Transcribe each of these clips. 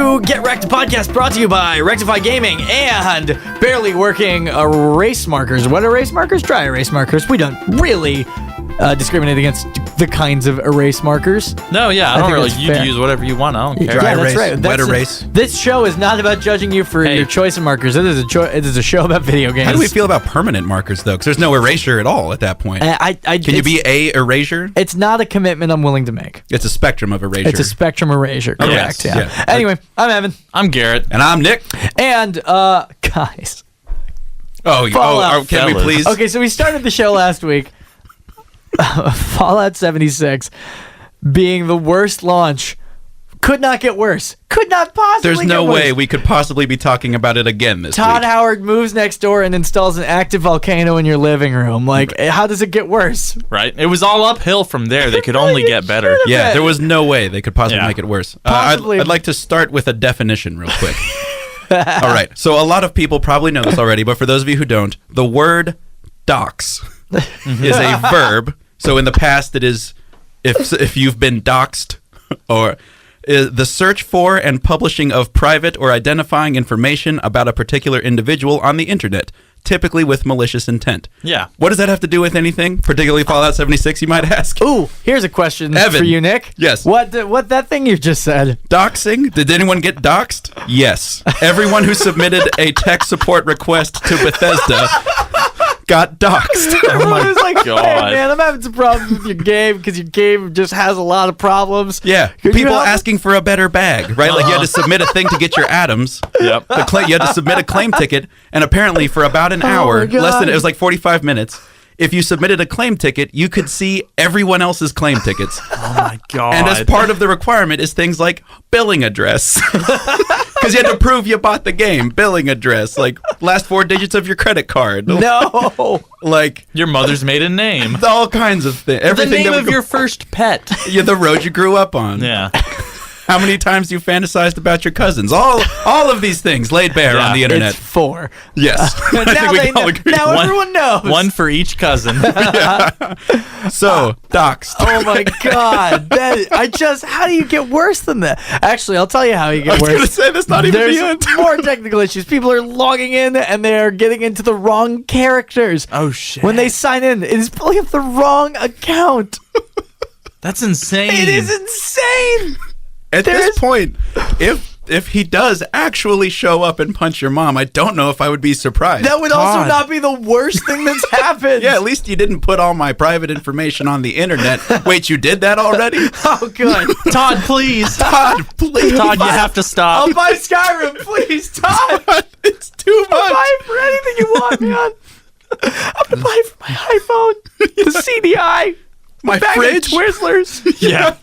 to Get Wrecked podcast brought to you by Rectify Gaming and Barely Working Erase Markers. What erase markers? Dry erase markers. We don't really discriminate against the kinds of erase markers. No, yeah, I don't really. You use whatever you want. I don't care. Dry erase, right. wet erase. This show is not about judging you for your choice of markers. It is a show about video games. How do we feel about permanent markers, though? Because there's no erasure at all at that point. Can you be a erasure? It's not a commitment I'm willing to make. It's a spectrum of erasure. It's a spectrum erasure. Correct. Yes, yeah. Anyway, I'm Evan. I'm Garrett. And I'm Nick. And, guys. Can we please? Okay, so we started the show last week. Fallout 76 being the worst launch. Could not get worse. Could not possibly There's no get worse. way we could possibly be talking about it again this Todd week. Howard moves next door and installs an active volcano in your living room. Like, how does it get worse? Right? It was all uphill from there. They could only get better. Yeah, there was no way they could possibly make it worse. I'd like to start with a definition real quick. All right. So a lot of people probably know this already, but for those of you who don't, the word dox is a verb. So in the past, it is if you've been doxed, or the search for and publishing of private or identifying information about a particular individual on the internet, typically with malicious intent. Yeah. What does that have to do with anything, particularly Fallout 76, you might ask? Ooh, here's a question Evan. for you, Nick. Yes. What that thing you just said? Doxing? Did anyone get doxed? Yes. Everyone who submitted a tech support request to Bethesda got doxed. Everyone was like, God. Hey, man, I'm having some problems with your game because your game just has a lot of problems. Yeah. Could you People help? asking for a better bag, right? Like you had to submit a thing to get your atoms. Yep. You had to submit a claim ticket, and apparently for about an hour, my God. it was like 45 minutes. If you submitted a claim ticket, you could see everyone else's claim tickets. Oh my God. And as part of the requirement is things like billing address. Because you had to prove you bought the game. Billing address, like last 4 digits of your credit card. No. Like Your mother's maiden name. all kinds of things. The Everything name that of your first pet. the road you grew up on. Yeah. How many times you fantasized about your cousins? All of these things laid bare on the internet. It's 4. Yes. I think we can all agree. Now everyone knows. One for each cousin. So, doxed. Oh my God! How do you get worse than that? Actually, I'll tell you how you get I was worse. going to say, that's not even There's the end. more technical issues. People are logging in and they're getting into the wrong characters. Oh, shit. When they sign in, it is pulling up the wrong account. That's insane. It is insane. At this point, if he does actually show up and punch your mom, I don't know if I would be surprised. That would also not be the worst thing that's happened. Yeah, at least you didn't put all my private information on the internet. Wait, you did that already? Oh, good. Todd, please. Todd, please. Todd, you have to stop. I'll buy Skyrim, please, Todd. It's too much. I'll buy it for anything you want, man. I'm gonna buy it for my iPhone, the CDI, My bag fridge? of Twizzlers. Yeah.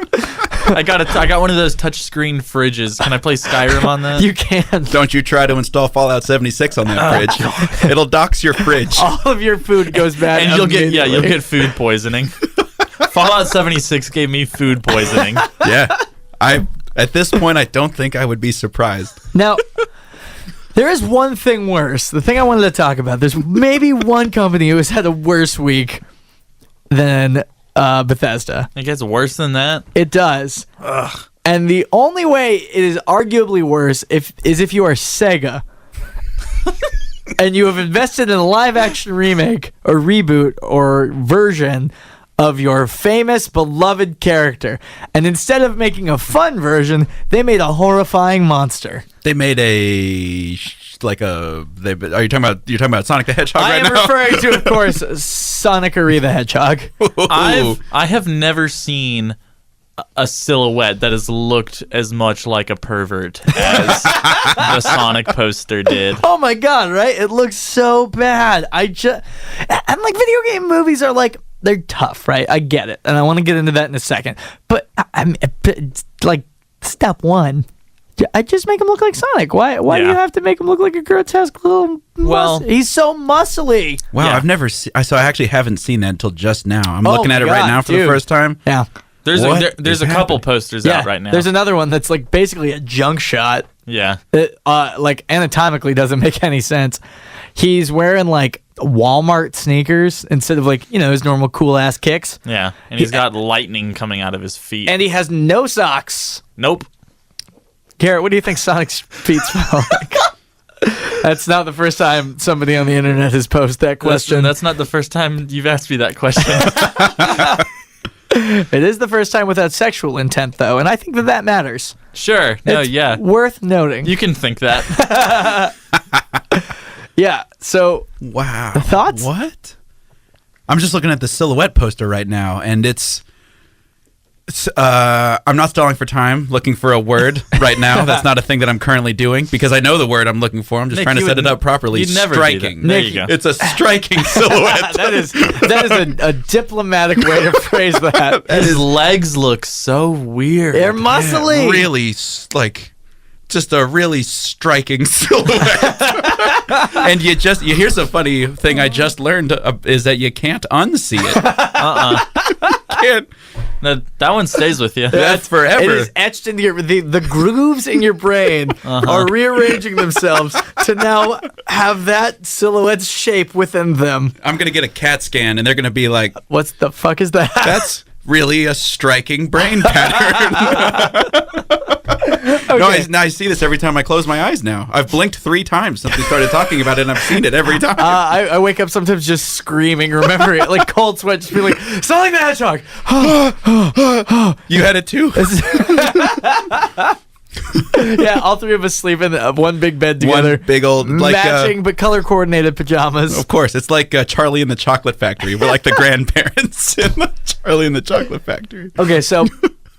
I got one of those touchscreen fridges. Can I play Skyrim on that? You can. Don't you try to install Fallout 76 on that fridge. It'll dox your fridge. All of your food goes bad. And you'll immediately. get food poisoning. Fallout 76 gave me food poisoning. Yeah. At this point, I don't think I would be surprised. Now, there is one thing worse. The thing I wanted to talk about. There's maybe one company who has had a worse week than Bethesda. It gets worse than that? It does. Ugh. And the only way it is arguably worse is if you are Sega and you have invested in a live-action remake or reboot or version of your famous, beloved character. And instead of making a fun version, they made a horrifying monster. They made you're talking about Sonic the Hedgehog I right am now? referring to, of course, Sonic-ary the Hedgehog. I have never seen a silhouette that has looked as much like a pervert as the Sonic poster did. Oh my God, right? It looks so bad. And like video game movies are like, they're tough, right? I get it. And I want to get into that in a second. But it's like step one, I just make him look like Sonic. Why do you have to make him look like a grotesque little he's so muscly. Wow, Yeah. I've never seen. I actually haven't seen that until just now. I'm Oh looking at my it right God, now for dude. the first time. Yeah. There's What a couple happening? posters Yeah. out right now. There's another one that's like basically a junk shot. Yeah. It like anatomically doesn't make any sense. He's wearing like Walmart sneakers instead of like, his normal cool ass kicks. Yeah. And he's got lightning coming out of his feet. And he has no socks. Nope. Garrett, what do you think Sonic's feet smell like? That's not the first time somebody on the internet has posed that question. That's not the first time you've asked me that question. It is the first time without sexual intent, though, and I think that matters. Sure. No, It's worth noting. You can think that. Yeah, so... Wow. Thoughts? What? I'm just looking at the silhouette poster right now, and it's I'm not stalling for time looking for a word right now. That's not a thing that I'm currently doing because I know the word I'm looking for. I'm just Nick, trying to set it up properly. You'd never do that. Striking. There you go. It's a striking silhouette. that is a diplomatic way to phrase that. His legs look so weird. They're muscly. Really, just a really striking silhouette. And here's a funny thing I just learned is that you can't unsee it. Can't. No, that one stays with you. That's forever. It is etched into the grooves in your brain are rearranging themselves to now have that silhouette's shape within them. I'm gonna get a CAT scan, and they're gonna be like, What the fuck is that? "That's really a striking brain pattern." Okay. No, I see this every time I close my eyes now. I've blinked 3 times since we started talking about it, and I've seen it every time. I wake up sometimes just screaming, remember it, like cold sweat, just be like, Sonic the Hedgehog. You had it too? Yeah, all three of us sleep in one big bed together. One big old, like, matching but color coordinated pajamas. Of course, it's like Charlie and the Chocolate Factory. We're like the grandparents in Charlie and the Chocolate Factory. Okay, so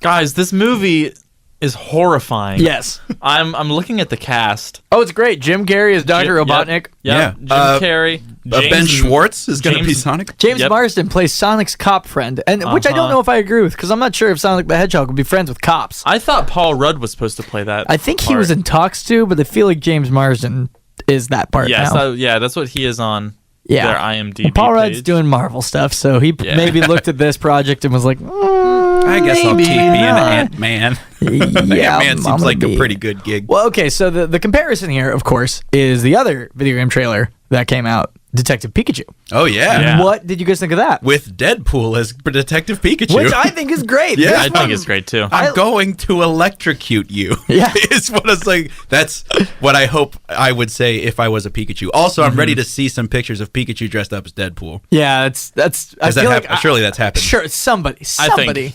Guys, this movie is horrifying. yes. I'm looking at the cast. Oh, it's great. Jim Carrey is Dr. Robotnik. Yeah. Jim Carrey. Ben Schwartz is going to be James- Sonic. James Yep. Marsden plays Sonic's cop friend, and which I don't know if I agree with, because I'm not sure if Sonic the Hedgehog would be friends with cops. I thought Paul Rudd was supposed to play that. I think he part. was in talks too, but I feel like James Marsden is that part Yes, now. that's what he is on Yeah. their IMDb Well, Paul Rudd's page. doing Marvel stuff, so he Yeah. maybe looked at this project and was like, I guess I'll maybe keep being not. Ant-Man. Yeah, Ant-Man I'm seems gonna like be- a pretty good gig. Well, okay, so the comparison here, of course, is the other video game trailer that came out, Detective Pikachu. Oh, yeah. Yeah. What did you guys think of that? With Deadpool as Detective Pikachu. Which I think is great. Yeah. This I think one- it's great too. I'm going to electrocute you. Yeah. Is what it's like. That's what I hope I would say if I was a Pikachu. Also, I'm ready to see some pictures of Pikachu dressed up as Deadpool. Yeah, that's. I feel like surely that's happened. Sure, somebody.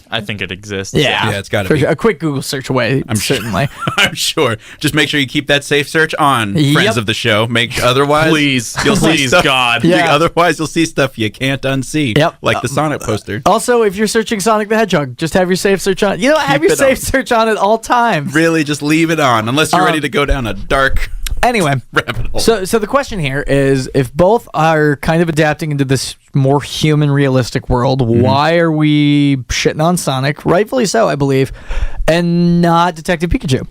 I think it exists. Yeah, Yeah, it's gotta For be. sure. A quick Google search away. I'm sure. certainly. I'm sure. Just make sure you keep that safe search on, Yep. friends of the show. Otherwise, Please, you'll see please, stuff. God. Yeah. Otherwise, you'll see stuff you can't unsee. Yep. Like the Sonic poster. Also, if you're searching Sonic the Hedgehog, just have your safe search on. You know, have Keep your it safe on. search on at all times. Really, just leave it on unless you're ready to go down a dark Anyway, rabbit hole. so the question here is, if both are kind of adapting into this more human, realistic world, why are we shitting on Sonic, rightfully so, I believe, and not Detective Pikachu?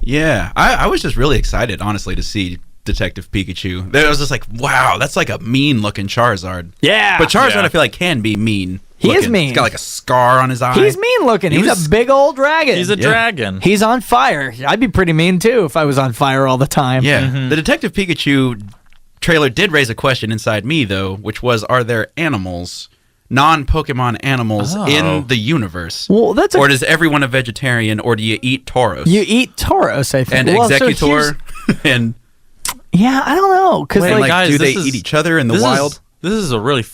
Yeah, I was just really excited, honestly, to see Detective Pikachu. I was just like, wow, that's like a mean-looking Charizard. Yeah. But Charizard, Yeah. I feel like, can be mean. He is looking. mean. He's got like a scar on his eye. He's mean looking. He's was- a big old dragon. He's a dragon. He's on fire. I'd be pretty mean too if I was on fire all the time. Yeah. The Detective Pikachu trailer did raise a question inside me, though, which was, are there animals, non-Pokemon animals in the universe? Well, that's or does everyone a vegetarian, or do you eat Tauros? you eat Tauros, I think. and Well, so Executor? And yeah, I don't know, because Wait, like, guys, do they this is- eat each other in the This wild? This is a really.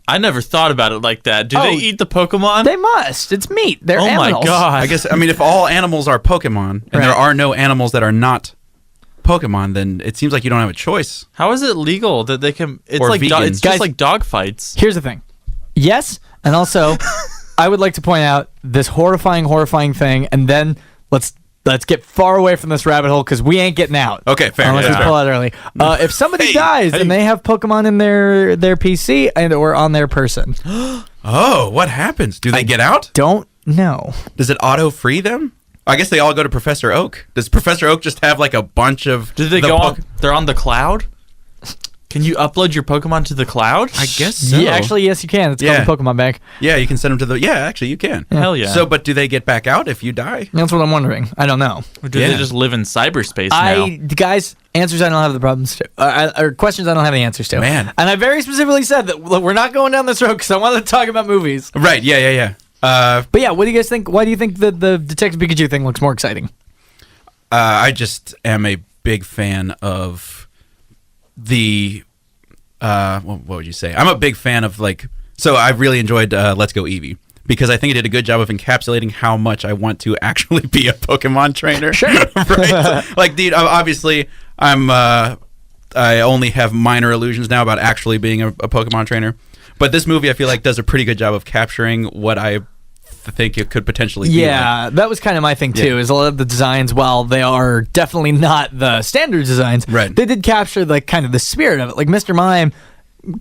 I never thought about it like that. Do Oh, they eat the Pokemon? they must. It's meat. They're oh my animals. god! I guess, I mean, if all animals are Pokemon, and Right. there are no animals that are not Pokemon, then it seems like you don't have a choice. How is it legal that they can? It's Or like vegan. it's Guys- just like dog fights. Here's the thing. Yes, and also, I would like to point out this horrifying thing, and then let's get far away from this rabbit hole because we ain't getting out. Okay, fair. Unless Yeah. we pull out early. If somebody Hey, dies and they have Pokemon in their PC and or on their person, Oh, what happens? Do they get out? don't know. Does it auto-free them? I guess they all go to Professor Oak. Does Professor Oak just have like a bunch of... Do they go on? They're on the cloud. Can you upload your Pokemon to the cloud? I guess so. Yeah, actually, yes, you can. It's Yeah. called the Pokemon Bank. Yeah, you can send them to the... Yeah, actually, you can. Hell yeah. So, but do they get back out if you die? That's what I'm wondering. I don't know. Or do Yeah. they just live in cyberspace now? Guys, answers I don't have the problems to, or questions I don't have the answers to. Man. And I very specifically said that look, we're not going down this road because I wanted to talk about movies. Right, yeah. But yeah, what do you guys think? Why do you think the Detective Pikachu thing looks more exciting? I just am a big fan of the. What would you say? I'm a big fan of So I really enjoyed Let's Go Eevee because I think it did a good job of encapsulating how much I want to actually be a Pokemon trainer. Sure. Right? Dude, obviously I only have minor illusions now about actually being a Pokemon trainer. But this movie, I feel like, does a pretty good job of capturing what I think it could potentially be. Yeah, that was kind of my thing, too, is a lot of the designs, while they are definitely not the standard designs, right, they did capture kind of the spirit of it. Like Mr. Mime,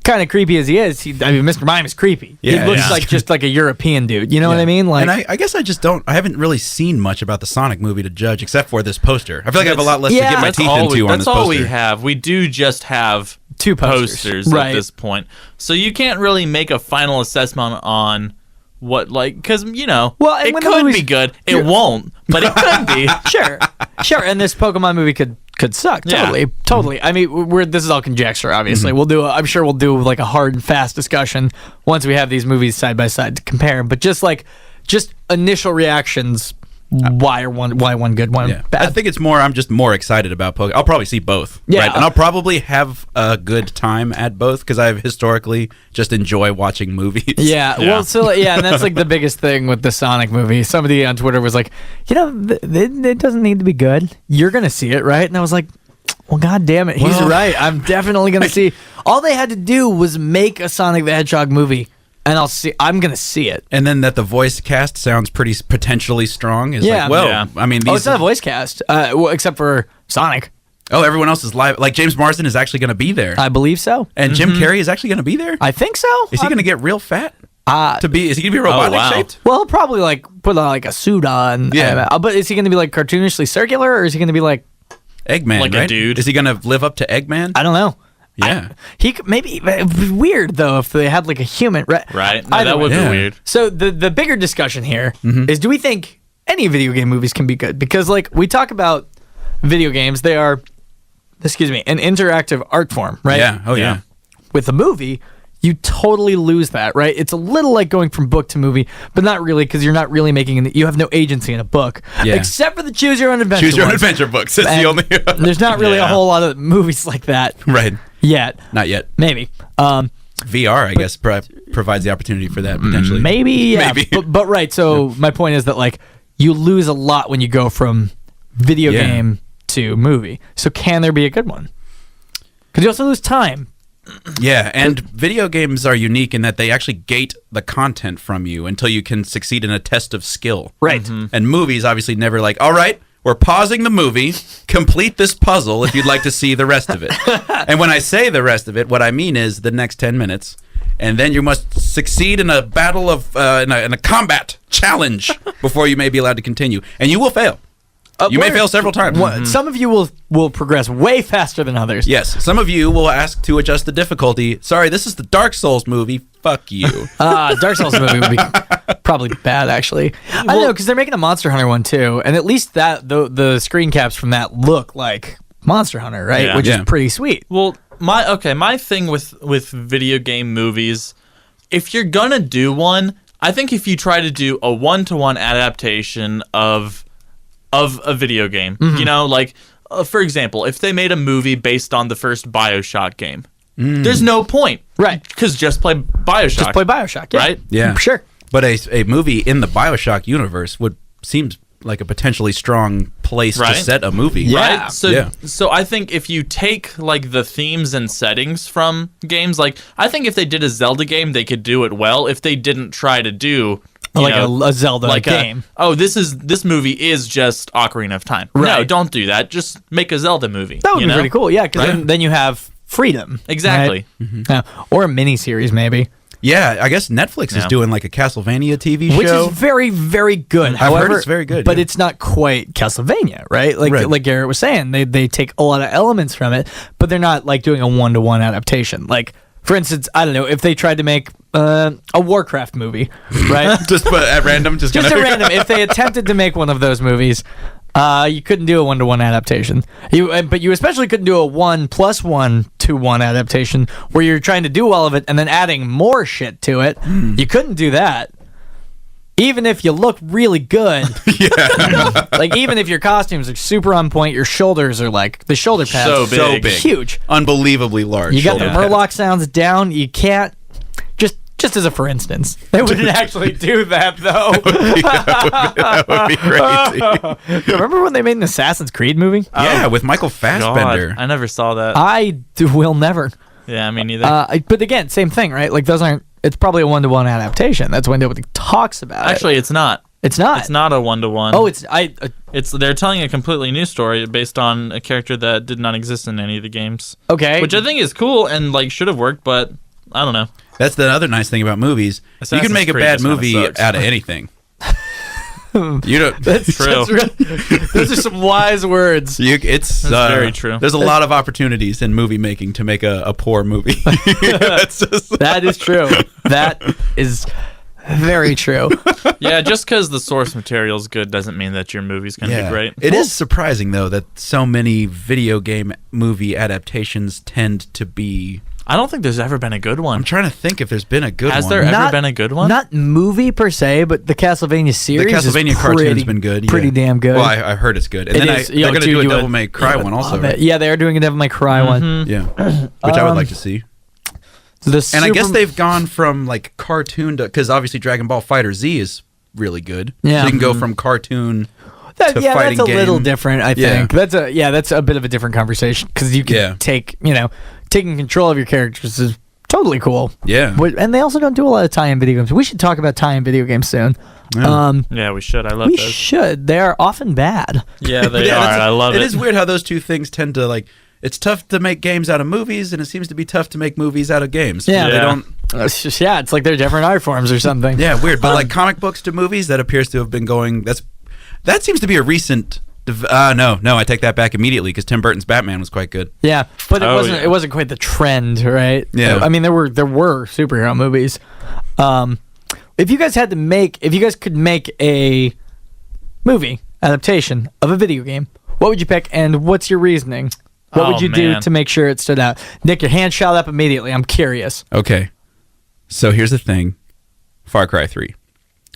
kind of creepy as he is, Mr. Mime is creepy. Yeah, he looks like just like a European dude. You know what I mean? And I guess I haven't really seen much about the Sonic movie to judge, except for this poster. I feel like I have a lot less to get my teeth into on this poster. That's all we have. We do just have 2 posters at this point. So you can't really make a final assessment on what, because, it could be good. It won't, but it could be. Sure. And this Pokemon movie could suck. Totally. I mean, this is all conjecture, obviously. Mm-hmm. I'm sure we'll do a hard and fast discussion once we have these movies side by side to compare. But just initial reactions. Why one good, one bad? I think it's more. I'm just more excited about Pokemon. I'll probably see both. Yeah, right? And I'll probably have a good time at both because I've historically just enjoy watching movies. Yeah. Well, and that's the biggest thing with the Sonic movie. Somebody on Twitter was like, it doesn't need to be good. You're gonna see it, right? And I was like, well, God damn it, he's right. I'm definitely gonna see. All they had to do was make a Sonic the Hedgehog movie. And I'm going to see it. And then that the voice cast sounds pretty potentially strong. I mean... it's not a voice cast, except for Sonic. Oh, everyone else is live. Like, James Marsden is actually going to be there. I believe so. And Jim Carrey is actually going to be there? I think so. Is he going to get real fat? Is he going to be robotic shaped? Well, he'll probably, put a suit on. Yeah. But is he going to be, cartoonishly circular, or is he going to be, Eggman, like right? A dude. Is he going to live up to Eggman? I don't know. Yeah, he could, maybe it would be weird though if they had a human. Right, no, that would be weird. So the bigger discussion here is: do we think any video game movies can be good? Because we talk about video games, they are, an interactive art form, right? Yeah. Oh yeah. With a movie, you totally lose that, right? It's a little like going from book to movie, but not really, because you're not really you have no agency in a book, except for the Choose Your Own Adventure. Choose Your Own Adventure books. That's the only. There's not really a whole lot of movies like that, right? Yet. Not yet. Maybe. VR, I guess, provides the opportunity for that potentially. Maybe, yeah. Maybe. But right. So my point is that you lose a lot when you go from video game to movie. So can there be a good one? Because you also lose time. Yeah, and video games are unique in that they actually gate the content from you until you can succeed in a test of skill. Right. Mm-hmm. And movies obviously never all right, we're pausing the movie, complete this puzzle if you'd like to see the rest of it. And when I say the rest of it, what I mean is the next 10 minutes. And then you must succeed in a battle of, in a combat challenge before you may be allowed to continue. And you will fail. You may fail several times. Some of you will progress way faster than others. Yes. Some of you will ask to adjust the difficulty. Sorry, this is the Dark Souls movie. Fuck you. Dark Souls movie would be probably bad, actually. I don't know, because they're making a Monster Hunter one, too. And at least the screen caps from that look like Monster Hunter, right? Yeah. Which is pretty sweet. Well, my thing with video game movies, if you're going to do one, I think if you try to do a one-to-one adaptation of a video game, for example, if they made a movie based on the first BioShock game, there's no point, right? Because just play BioShock. Just play BioShock, yeah. Right? Yeah, sure. But a movie in the BioShock universe seems like a potentially strong place to set a movie, yeah. Right? So I think if you take the themes and settings from games, I think if they did a Zelda game, they could do it well. If they didn't try to do a Zelda game. This movie is just Ocarina of Time. Right. No, don't do that. Just make a Zelda movie. That would be pretty cool. Yeah, because then you have freedom. Exactly. Right? Mm-hmm. Or a miniseries, maybe. Yeah, I guess Netflix is doing a Castlevania TV show, which is very, very good. I've heard it's very good, but it's not quite Castlevania, right? Like Garrett was saying, they take a lot of elements from it, but they're not doing a one-to-one adaptation. For instance, I don't know, if they tried to make a Warcraft movie, right? Just at random, just at random. If they attempted to make one of those movies, you couldn't do a one-to-one adaptation. But you especially couldn't do a 1+1 adaptation where you're trying to do all of it and then adding more shit to it. You couldn't do that. even if you look really good, like even if your costumes are super on point, your shoulders are like the shoulder pads so big. huge, unbelievably large. You got the shoulder Murloc sounds down. You can't just as a for instance, they wouldn't actually do that though. That would be crazy. Remember when they made an Assassin's Creed movie? Yeah, with Michael Fassbender. God, I never saw that. I will never. Yeah, me neither. But again, same thing, right? Like those aren't. It's probably a 1-to-1 adaptation. That's when nobody talks about Actually, it's not. It's not. It's not a 1-to-1. Oh, They're telling a completely new story based on a character that did not exist in any of the games. Okay. Which I think is cool and like should have worked, but I don't know. That's the other nice thing about movies. Assassin's You can make a Creed bad just kinda movie sucks. out of anything. You don't. That's True. Those are some wise words. It's very true. There's a lot of opportunities in movie making to make a poor movie. That is true. That is very true. Yeah, just because the source material is good doesn't mean that your movie's going to be great. It is surprising though that so many video game movie adaptations tend to be. I don't think there's ever been a good one. I'm trying to think if there's been a good Has one. there ever been a good one? Not movie per se, but the Castlevania series. The Castlevania is cartoon's been good. Pretty damn good. Well, I heard it's good. And then they're going to do a Devil May Cry one also. Right? Yeah, they are doing a Devil May Cry one. Yeah, which I would like to see. And I guess they've gone from like cartoon to, because obviously Dragon Ball Fighter Z is really good. Yeah. So you can go from cartoon to fighting that's a game. little different, I Yeah. think. That's a bit of a different conversation because you can taking control of your characters is totally cool. Yeah. And they also don't do a lot of tie-in video games. We should talk about tie-in video games soon. Yeah, we should. I love We those. should. They are often bad. Yeah, they are. I love it. It is weird how those two things tend to like. It's tough to make games out of movies, and it seems to be tough to make movies out of games. Yeah. They don't. It's like they're different art forms or something. Yeah, weird. But like comic books to movies, that appears to have been going. That seems to be a recent. No, I take that back immediately because Tim Burton's Batman was quite good. Yeah, but it wasn't. yeah. It wasn't quite the trend, right? Yeah. I mean, there were superhero movies. If you guys could make a movie adaptation of a video game, what would you pick, and what's your reasoning? What would you do to make sure it stood out? Nick, your hand shot up immediately. I'm curious. Okay, so here's the thing: Far Cry 3.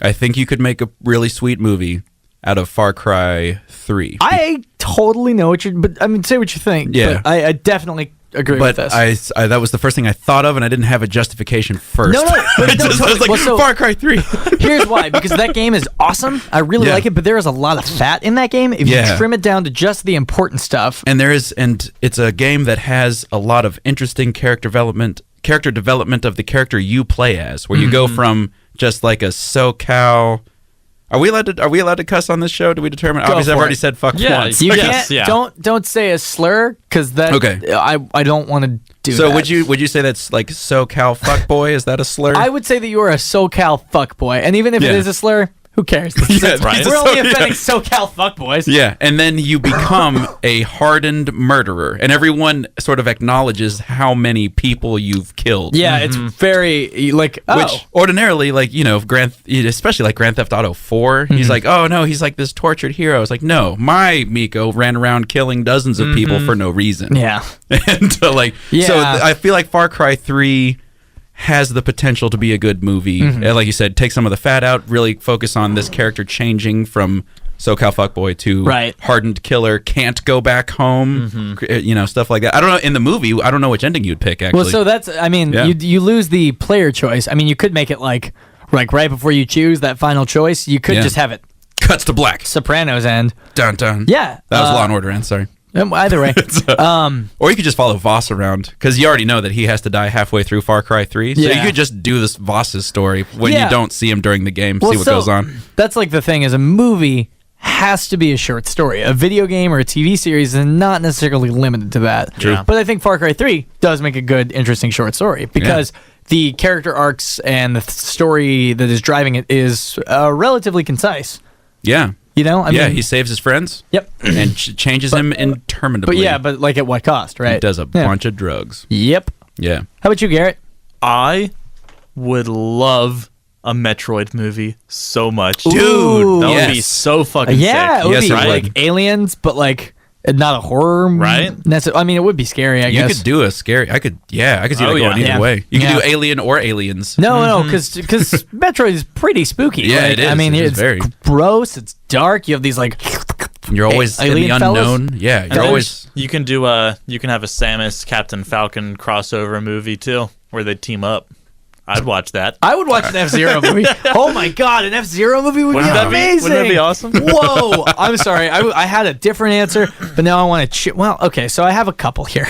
I think you could make a really sweet movie out of Far Cry 3. I totally know what you're. But I mean, say what you think. Yeah. But I definitely agree with But this. I that was the first thing I thought of, and I didn't have a justification first. No, but I was like, Far Cry 3. Here's why: because that game is awesome. I really like it, but there is a lot of fat in that game. If you trim it down to just the important stuff, and it's a game that has a lot of interesting character development of the character you play as, where you go from just like a SoCal. Are we allowed to cuss on this show? Do we determine? Obviously, I've already said fuck once. You Yes, can't. yeah. Don't say a slur because that. Okay. I don't want to do. So that. would you say that's like SoCal fuckboy? Is that a slur? I would say that you are a SoCal fuckboy, and even if it is a slur, who cares? right. We're only offending SoCal fuckboys. Yeah, and then you become a hardened murderer, and everyone sort of acknowledges how many people you've killed. Yeah, it's very like Which ordinarily, like, you know, especially like Grand Theft Auto 4, he's like, oh no, he's like this tortured hero. It's like, no, my Miko ran around killing dozens of people for no reason. Yeah. And so I feel like Far Cry 3 has the potential to be a good movie. And like you said, take some of the fat out, really focus on this character changing from SoCal fuckboy to hardened killer, can't go back home, you know, stuff like that. I don't know, in the movie, I don't know which ending you'd pick, actually. Well, so that's, I mean, you lose the player choice. I mean, you could make it like right before you choose that final choice, you could just have it. Cuts to black. Sopranos end. Dun dun. Yeah. That was Law and Order end, sorry. Either way. Or you could just follow Voss around, because you already know that he has to die halfway through Far Cry 3. So you could just do this Voss's story when you don't see him during the game, see what goes on. That's like the thing, is a movie has to be a short story. A video game or a TV series is not necessarily limited to that. True. Yeah. But I think Far Cry 3 does make a good, interesting short story, because the character arcs and the story that is driving it is relatively concise. You know, I mean, he saves his friends. Yep. And changes him interminably. But like at what cost, right? He does a bunch of drugs. Yep. Yeah. How about you, Garrett? I would love a Metroid movie so much. Dude, Ooh. That would be so fucking sick. Yeah, it would Yes, be it would. like Aliens, but like not a horror, right? I mean, it would be scary. I guess you could do a scary. I could see that going either way. You could do Alien or Aliens. No, because Metroid is pretty spooky. Yeah, it is. I mean, it's very gross. It's dark. You have these like. You're always in the unknown. Fellas? Yeah, you're always. You can do you can have a Samus Captain Falcon crossover movie too, where they team up. I'd watch that. I would watch an F-Zero movie. Oh my god, an F-Zero movie would be amazing. Wouldn't that be awesome? Whoa, I'm sorry. I had a different answer, but now I want to. Well, okay, so I have a couple here.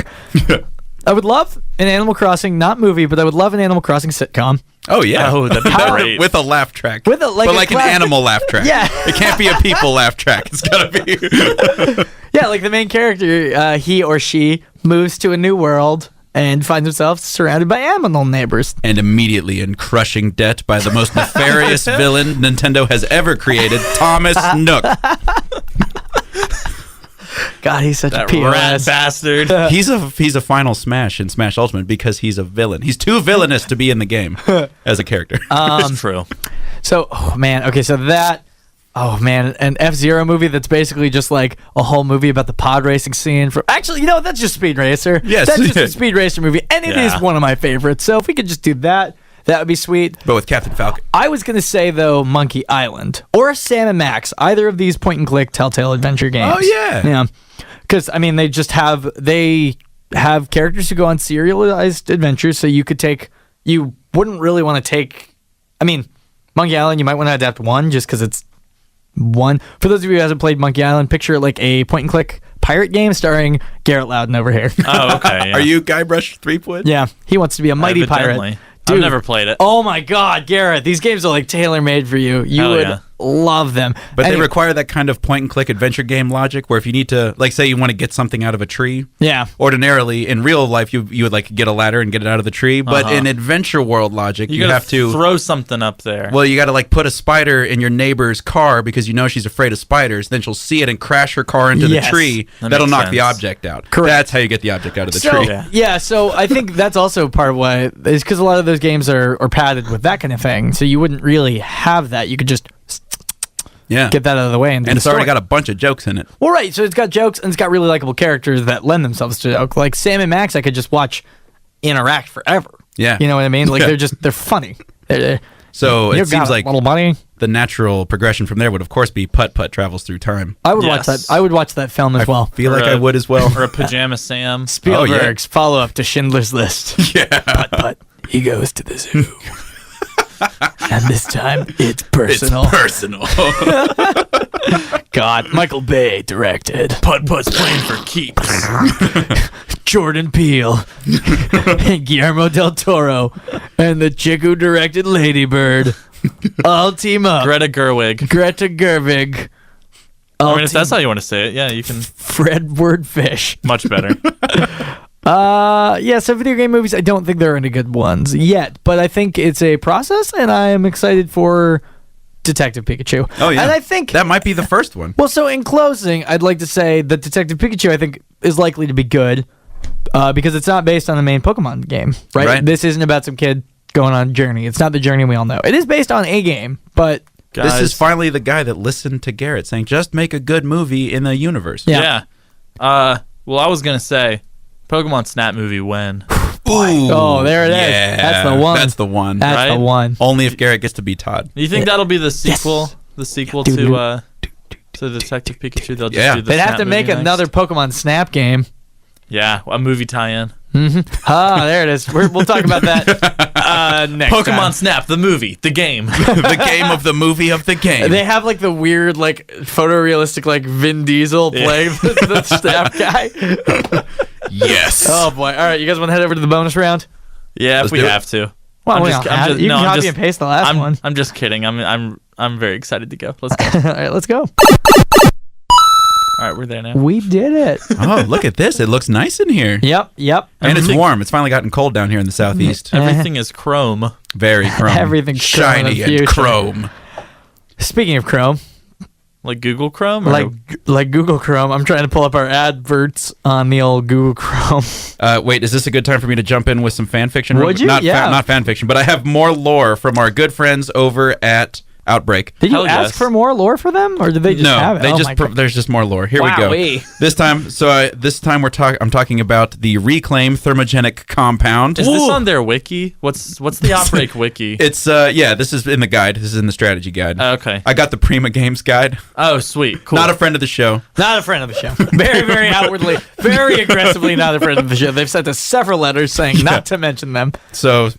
I would love an Animal Crossing, not movie, but I would love an Animal Crossing sitcom. Oh yeah, that'd be great. With a laugh track, but like an animal laugh track. Yeah, it can't be a people laugh track. It's gotta be. Yeah, like the main character, he or she moves to a new world and finds himself surrounded by animal neighbors. And immediately in crushing debt by the most nefarious villain Nintendo has ever created, Thomas Nook. God, he's such that a rat bastard. He's a final smash in Smash Ultimate because he's a villain. He's too villainous to be in the game as a character. That's true. So, an F-Zero movie that's basically just like a whole movie about the pod racing scene. Actually, that's just Speed Racer. Yes. That's just a Speed Racer movie, and it is one of my favorites. So if we could just do that, that would be sweet. But with Captain Falcon. I was going to say, though, Monkey Island or Sam and Max, either of these point-and-click Telltale Adventure games. Oh, yeah. Yeah. Because, I mean, they have characters who go on serialized adventures, so you wouldn't really want to take, Monkey Island, you might want to adapt one just because it's one. For those of you who hasn't played Monkey Island, picture it like a point-and-click pirate game starring Garrett Loudon over here. Oh, okay. Yeah. Are you Guybrush Threepwood? Yeah, he wants to be a mighty pirate. Dude, I've never played it. Oh my God, Garrett! These games are like tailor-made for you. You would love them. But they require that kind of point-and-click adventure game logic, where if you need to, like, say you want to get something out of a tree. Yeah. Ordinarily, in real life, you would like get a ladder and get it out of the tree. But in adventure world logic, you have to throw something up there. Well, you got to like put a spider in your neighbor's car because she's afraid of spiders. Then she'll see it and crash her car into the tree. That'll knock the object out. Correct. That's how you get the object out of the tree. Yeah. So I think that's also part of why is because a lot of those games are padded with that kind of thing. So you wouldn't really have that. You could just get that out of the way. And it's already got a bunch of jokes in it. Well, right. So it's got jokes and it's got really likable characters that lend themselves to joke. Like Sam and Max, I could just watch interact forever. Yeah. You know what I mean? Like they're funny. So it seems like little bunny. The natural progression from there would, of course, be Putt-Putt Travels Through Time. I would watch that. I would watch that film as well. I feel like I would as well. Or a Pajama Sam. Spielberg's follow-up to Schindler's List. Yeah. Putt-Putt. He goes to the zoo. And this time, it's personal. It's personal. God, Michael Bay directed. Putt-Putt's playing for keeps. Jordan Peele. And Guillermo del Toro. And the chick who directed Lady Bird. All team up. Greta Gerwig. If that's how you want to say it, yeah, you can. Fred Wordfish. Much better. So video game movies, I don't think there are any good ones yet, but I think it's a process, and I am excited for Detective Pikachu. Oh, yeah. And I think that might be the first one. Well, so in closing, I'd like to say that Detective Pikachu, I think, is likely to be good because it's not based on the main Pokemon game, right? This isn't about some kid going on a journey. It's not the journey we all know. It is based on a game, but... Guys, this is finally the guy that listened to Garrett saying, just make a good movie in the universe. Yeah. Well, I was going to say, Pokemon Snap movie when? Oh, there it is. That's the one. That's the one. That's the one. Only if Garrett gets to be Todd. You think that'll be the sequel? Yes. The sequel to Detective Pikachu? They'll just do the They'd have to make another Pokemon Snap game. Yeah, a movie tie-in. Mm-hmm. There it is. We'll talk about that next Pokemon time. Snap, the movie, the game. The game of the movie of the game. They have like the weird, like photorealistic, like Vin Diesel playing the Snap guy. Yes. Oh boy! All right, you guys want to head over to the bonus round? Yeah, if we have to. Well, you can copy and paste the last one. I'm just kidding. I'm very excited to go. Let's go. All right, let's go. All right, we're there now. We did it. Oh, look at this. It looks nice in here. Yep. And it's warm. It's finally gotten cold down here in the southeast. Everything is chrome. Very chrome. Everything's shiny and chrome. Speaking of Chrome. Like Google Chrome? Like Google Chrome. I'm trying to pull up our adverts on the old Google Chrome. Wait, is this a good time for me to jump in with some fan fiction? Would you? Not fan fiction, but I have more lore from our good friends over at outbreak. Did you Hell ask yes. for more lore for them, or did they just have it? They Oh just my God. there's just more lore. Here we go. Wowee. This time I'm talking about the Reclaim thermogenic compound. Is this on their wiki? What's the Outbreak wiki? It's this is in the guide. This is in the strategy guide. Okay. I got the Prima Games guide. Oh, sweet. Cool. Not a friend of the show. Not a friend of the show. Very, very outwardly, very aggressively not a friend of the show. They've sent us several letters saying not to mention them. So,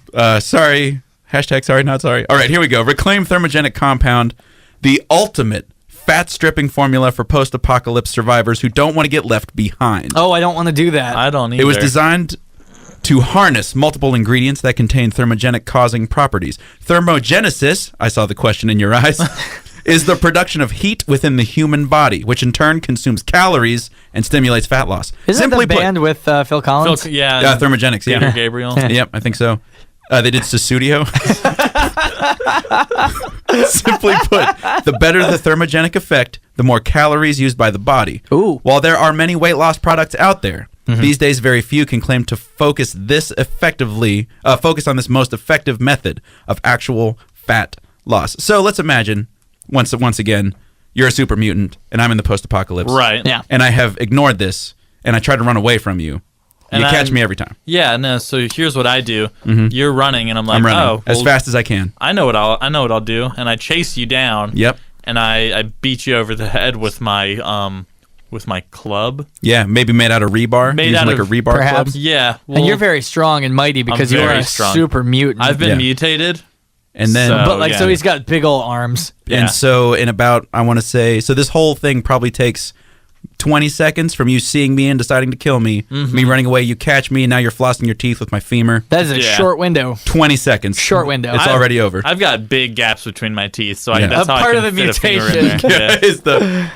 sorry. Hashtag sorry, not sorry. All right, here we go. Reclaim thermogenic compound, the ultimate fat stripping formula for post-apocalypse survivors who don't want to get left behind. Oh, I don't want to do that. I don't either. It was designed to harness multiple ingredients that contain thermogenic causing properties. Thermogenesis, I saw the question in your eyes, is the production of heat within the human body, which in turn consumes calories and stimulates fat loss. Isn't that the band with Phil Collins? Thermogenics, Peter yeah. Gabriel. Yep, I think so. They did Susudio. Simply put, the better the thermogenic effect, the more calories used by the body. Ooh. While there are many weight loss products out there, these days very few can claim to focus on this most effective method of actual fat loss. So let's imagine, once again, you're a super mutant, and I'm in the post-apocalypse. Right. Yeah. And I have ignored this, and I try to run away from you. And You catch me every time. Yeah, no. So here's what I do. You're running, and I'm like, I'm running oh, as well, fast as I can. I know what I'll do, and I chase you down. Yep. And I beat you over the head with my club. Yeah, maybe made out of rebar. Made Using out like of- a rebar perhaps. club. Yeah. And you're very strong and mighty because I'm you're very a strong. super mutant. I've been Yeah. mutated. And then, So- but yeah. so he's got big old arms. Yeah. and so in about, I want to say, so this whole thing probably takes 20 seconds from you seeing me and deciding to kill me, me running away, you catch me, and now you're flossing your teeth with my femur. That is a Yeah. short window. 20 seconds. Short window. It's already over. I've got big gaps between my teeth, so Yeah. that's A how part I of can the fit a finger in mutation. there. Yeah. Is the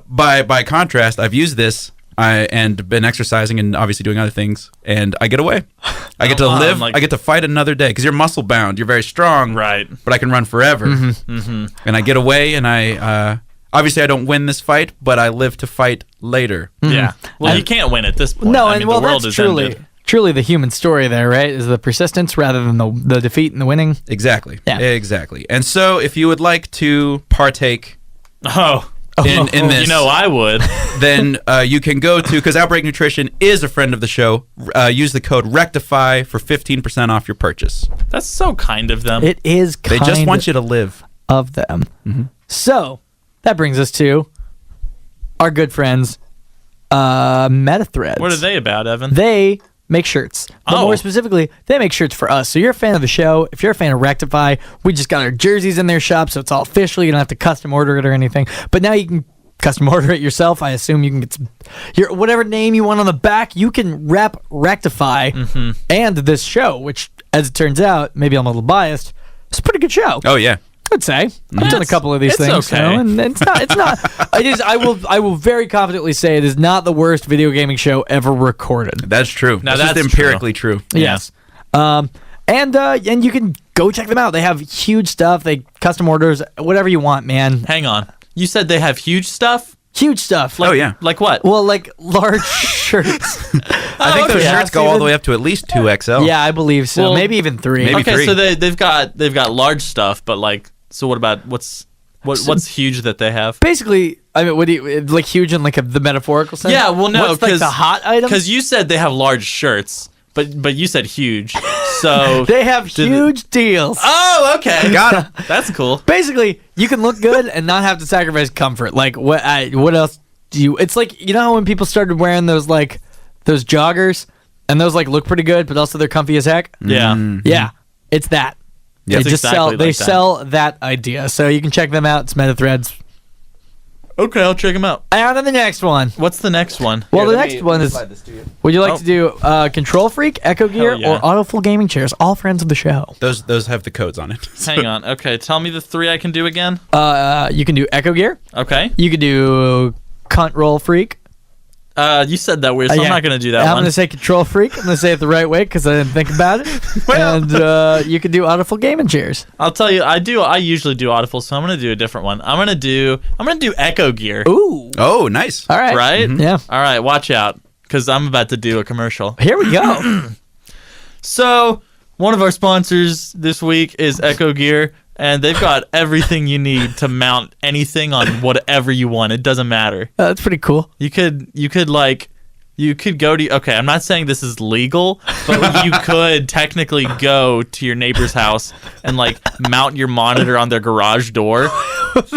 by contrast, I've used this and been exercising and obviously doing other things, and I get away. I get to wow, live. like- I get to fight another day because you're muscle bound. You're very strong, Right. but I can run forever. And I get away, and I obviously I don't win this fight, but I live to fight later. Yeah. Well, you can't win at this point. No, I and mean, well, the world that's is ended. truly the human story there, right? Is the persistence rather than the defeat and the winning. Exactly. Yeah. Exactly. And so, if you would like to partake Oh. in this, You know I would. then you can go to, because Outbreak Nutrition is a friend of the show, use the code RECTIFY for 15% off your purchase. That's so kind of them. It is They kind just want you to live. of them. So that brings us to our good friends, MetaThreads. What are they about, Evan? They make shirts. But Oh. more specifically, they make shirts for us. So you're a fan of the show. If you're a fan of Rectify, we just got our jerseys in their shop, so it's all official. You don't have to custom order it or anything. But now you can custom order it yourself. I assume you can get your whatever name you want on the back. You can rep Rectify and this show, which, as it turns out, maybe I'm a little biased. It's a pretty good show. Oh, yeah. I'd say I've done a couple of these it's things, okay. you know, and it's not. It is. I will very confidently say it is not the worst video gaming show ever recorded. That's true. Now, That's that's just empirically true. Yes. And you can go check them out. They have huge stuff. They custom orders, whatever you want, man. Hang on. You said they have huge stuff? Huge stuff. Oh, yeah. Like what? Well, like large shirts. I think those okay. shirts go all the way up to at least 2XL. Yeah, I believe so. Well, maybe even 3. maybe- Okay, 3. so they've got large stuff, but like, so what about what's huge that they have? Basically, I mean, what do you like huge in like the metaphorical sense? Yeah, well, no, What's like the hot item? Because you said they have large shirts, but you said huge, so they have huge deals. Oh, okay, Got it. That's cool. Basically, you can look good and not have to sacrifice comfort. Like what else do you? It's like, you know how when people started wearing those joggers and those like look pretty good, but also they're comfy as heck. Yeah. Yeah, it's that. Yeah, They it's just exactly like that. sell that idea. So you can check them out. It's MetaThreads. Okay, I'll check them out. And then the next one. What's the next one? Well, the next one is. Would you like Oh. to do Control Freak, Echo Gear, yeah. or Autofull Gaming Chairs? All friends of the show. Those have the codes on it. Hang on. Okay, tell me the 3 I can do again. You can do Echo Gear. Okay. You can do Control Freak. You said that weird, so I'm Yeah. not gonna do that I'm one. going to say Control Freak. I'm going to say it the right way because I didn't think about it. And you can do Autofull Gaming Chairs. I'll tell you, I usually do Audible, so I'm gonna do a different one. I'm gonna do Echo Gear. Ooh. Oh, nice. All right. Right? Yeah. All right, watch out, because I'm about to do a commercial. Here we go. So, one of our sponsors this week is Echo Gear. And they've got everything you need to mount anything on whatever you want. It doesn't matter. That's pretty cool. You could go to, okay, I'm not saying this is legal, but you could technically go to your neighbor's house and like mount your monitor on their garage door.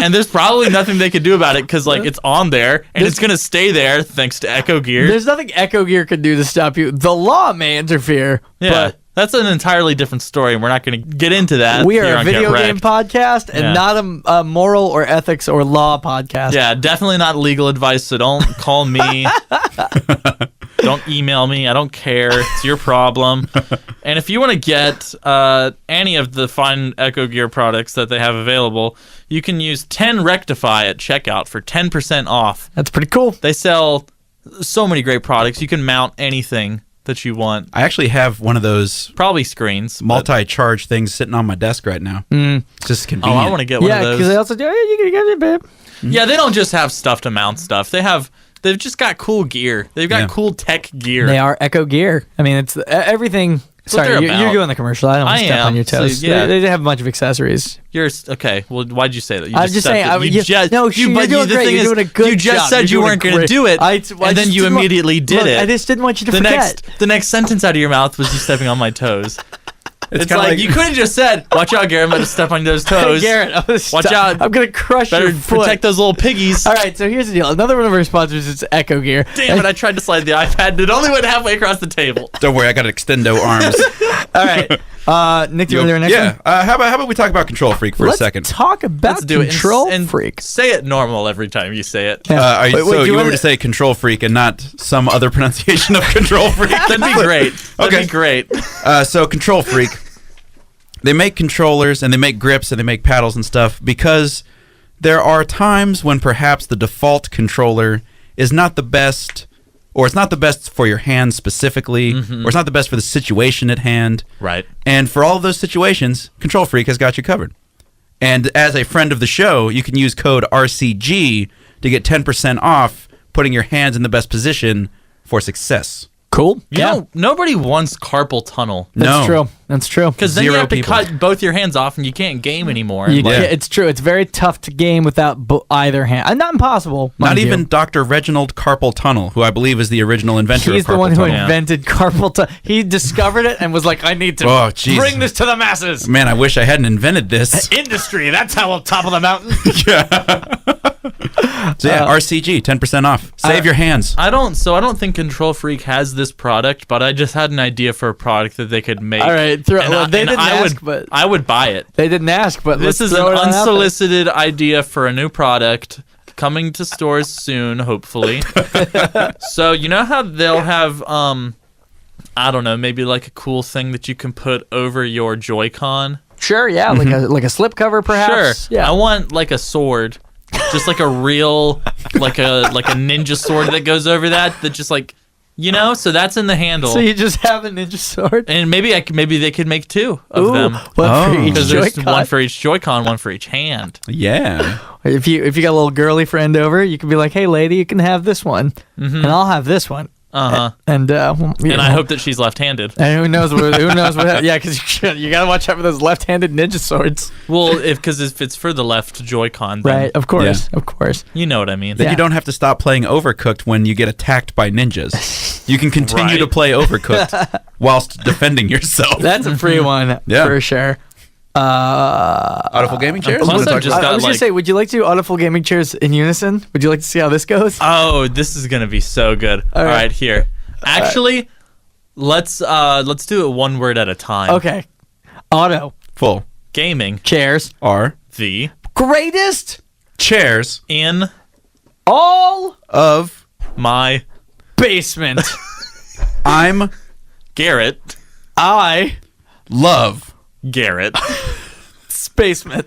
And there's probably nothing they could do about it because like it's on there and it's going to stay there thanks to Echo Gear. There's nothing Echo Gear could do to stop you. The law may interfere, Yeah. but That's an entirely different story, and we're not going to get into that. we are here a on video Get game Wrecked. podcast and not a moral or ethics or law podcast. Yeah, definitely not legal advice, so don't call me. Don't email me. I don't care. It's your problem. And if you want to get any of the fine Echo Gear products that they have available, you can use 10 Rectify at checkout for 10% off. That's pretty cool. They sell so many great products. You can mount anything that you want. I actually have one of those Probably screens. but- multi-charge things sitting on my desk right now. It's just Oh, convenient. I want to get one Yeah, of because they those. also do. Hey, you can get it, babe. Yeah, they don't just have stuff to mount stuff. They've just got cool gear. They've got Yeah. cool tech gear. They are Echo Gear. I mean, it's everything. That's what Sorry, they're you're about. doing the commercial. I don't want I to step am. on your So, toes. yeah. They have a bunch of accessories. Okay. Well, why'd you say that? You I'm just stepped saying. in- I mean, you just no, you, you're but doing the great. thing You're is, doing a good you just job. said You're you weren't doing going to great. do it, I and just then you didn't want- immediately did Look, it. I just didn't want you to the forget. next sentence out of your mouth was you stepping on my toes. It's kinda like you could have just said, "Watch out, Garrett! I'm going to step on those toes. Garrett, I'm gonna Watch stop. out. I'm gonna crush Better your foot. protect those little piggies." All right, so here's the deal. Another one of our sponsors is Echo Gear. Damn it! I tried to slide the iPad, and it only went halfway across the table. Don't worry, I got extendo arms. All right, Nick, do you want to do our next yeah. one? How about we talk about Control Freak for Let's a second? talk about Let's do it. Control and Freak. Say it normal every time you say it. Yeah. Wait, Wait, so do you want wanna- me to say Control Freak and not some other pronunciation of Control Freak? That'd be great. That'd Okay. be great. So Control Freak, they make controllers and they make grips and they make paddles and stuff because there are times when perhaps the default controller is not the best, or it's not the best for your hand specifically, or it's not the best for the situation at hand. Right. And for all of those situations, Control Freak has got you covered. And as a friend of the show, you can use code RCG to get 10% off putting your hands in the best position for success. Cool. You know, nobody wants carpal tunnel. That's No. true. That's true. Because then you Zero have to people. cut both your hands off and you can't game anymore. You Yeah. can't- it's true. It's very tough to game without either hand. Not impossible. Not mind you. even Dr. Reginald Carpal Tunnel, who I believe is the original inventor He's of carpal the one who tunnel. invented carpal tunnel. He discovered it and was like, I need to Oh, jeez. bring this to the masses. Man, I wish I hadn't invented this. Industry. That's how we'll top of the mountain. So yeah, RCG, 10% off. Save your hands. I don't think Control Freak has this product, but I just had an idea for a product that they could make. All right, they didn't ask, but I would buy it. they didn't ask, but This let's is an throw it on out there. unsolicited idea for a new product coming to stores soon, hopefully. So you know how they'll have I don't know, maybe like a cool thing that you can put over your Joy-Con? Sure, yeah, like a slip cover, perhaps. Sure. Yeah. I want like a sword. Just like a real like a ninja sword that goes over that just like, you know, so that's in the handle. So you just have a ninja sword. And maybe they could make two of Ooh, them. one for Oh. each Because there's Joy-Con. one for each Joy-Con, one for each hand. Yeah. If you got a little girly friend over, you can be like, "Hey, lady, you can have this one, and I'll have this one." Uh-huh. And And I hope that she's left-handed. And who knows what? Yeah, because you gotta watch out for those left-handed ninja swords. Well, if it's for the left Joy-Con, then Right, of course, of course. you know what I mean. Then Yeah. you don't have to stop playing Overcooked when you get attacked by ninjas. You can continue Right. to play Overcooked whilst defending yourself. That's a free one Yeah. for sure. Audible gaming chairs? Plus, Wanna talk I've just about- got I was gonna like- say, would you like to do audible gaming chairs in unison? Would you like to see how this goes? Oh, this is gonna be so good. All right. right, here. Actually, let's do it one word at a time. Okay. Auto Full Gaming chairs, are the greatest chairs in all of my basement. I'm Garrett. I love. Garrett. spacement.